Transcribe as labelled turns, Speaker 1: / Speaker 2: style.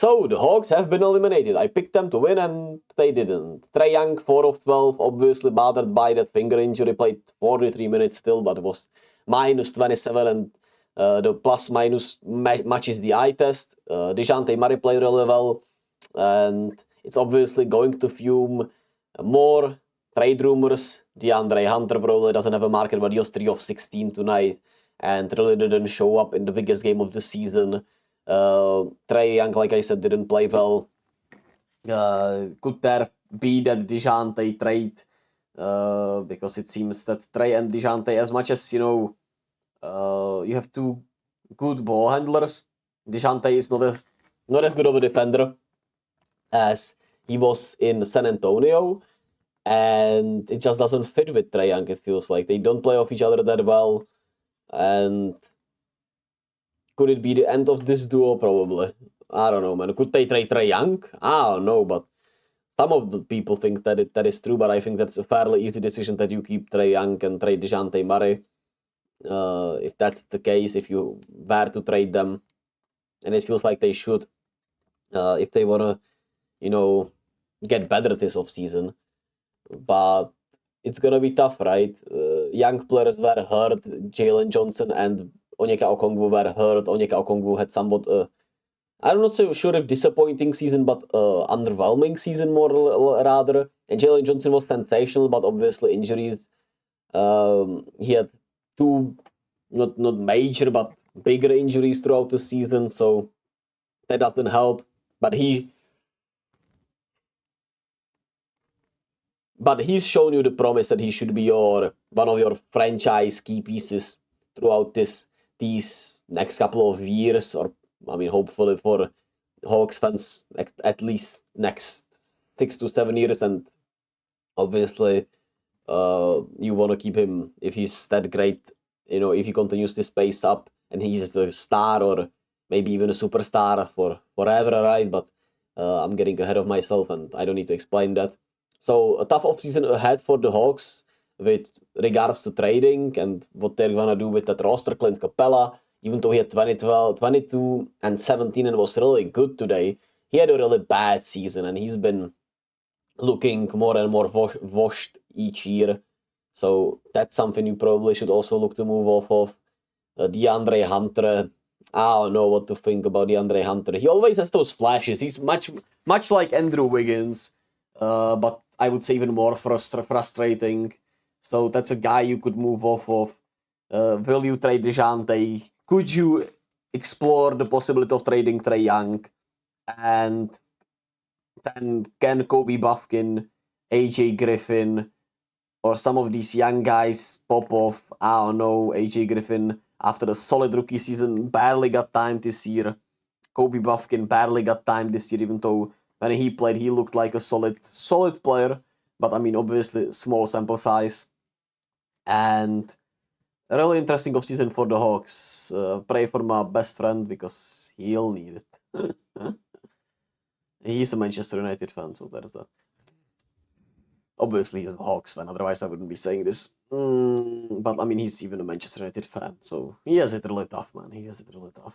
Speaker 1: So, the Hawks have been eliminated. I picked them to win and they didn't. Trae Young, 4 of 12, obviously bothered by that finger injury, played 43 minutes still, but it was minus 27 and the plus-minus matches the eye test. DeJounte Murray played really well and it's obviously going to fume more trade rumors. DeAndre Hunter probably doesn't have a market, but he was 3 of 16 tonight and really didn't show up in the biggest game of the season. Trae Young, like I said, didn't play well. Could there be that DeJounte trade? Because it seems that Trae and DeJounte, as much as, you have two good ball handlers, DeJounte is not as good of a defender as he was in San Antonio. And it just doesn't fit with Trae Young, it feels like. They don't play off each other that well. And could it be the end of this duo? Probably. I don't know, man. Could they trade Trae Young? I don't know, but some of the people think that is true, but I think that's a fairly easy decision that you keep Trae Young and trade DeJounte Murray. If that's the case, if you were to trade them, and it feels like they should, if they want to, get better this offseason. But it's going to be tough, right? Young players were hurt. Jalen Johnson and Onyeka Okongwu were hurt. Onyeka Okongwu had somewhat, I'm not so sure if disappointing season, but underwhelming season more rather. And Jalen Johnson was sensational, but obviously injuries. He had two, not major, but bigger injuries throughout the season, so that doesn't help. But he's shown you the promise that he should be one of your franchise key pieces throughout these next couple of years, or hopefully for Hawks fans at least next 6 to 7 years. And obviously, you want to keep him if he's that great. If he continues this pace up and he's a star or maybe even a superstar for forever, right? But I'm getting ahead of myself, and I don't need to explain that. So a tough offseason ahead for the Hawks with regards to trading and what they're going to do with that roster. Clint Capella, even though he had 22 and 17 and was really good today, he had a really bad season and he's been looking more and more washed each year. So that's something you probably should also look to move off of. DeAndre Hunter, I don't know what to think about DeAndre Hunter. He always has those flashes. He's much like Andrew Wiggins, but I would say even more frustrating. So that's a guy you could move off of. Will you trade DeJounte? Could you explore the possibility of trading Trae Young? And then can Kobe Buffkin, AJ Griffin, or some of these young guys pop off? I don't know. AJ Griffin, after a solid rookie season, barely got time this year. Kobe Buffkin barely got time this year, even though when he played, he looked like a solid player. But obviously, small sample size. And a really interesting offseason for the Hawks. Pray for my best friend because he'll need it. He's a Manchester United fan, so there's that. Obviously, he's a Hawks fan, otherwise I wouldn't be saying this. But he's even a Manchester United fan, so he has it really tough, man. He has it really tough.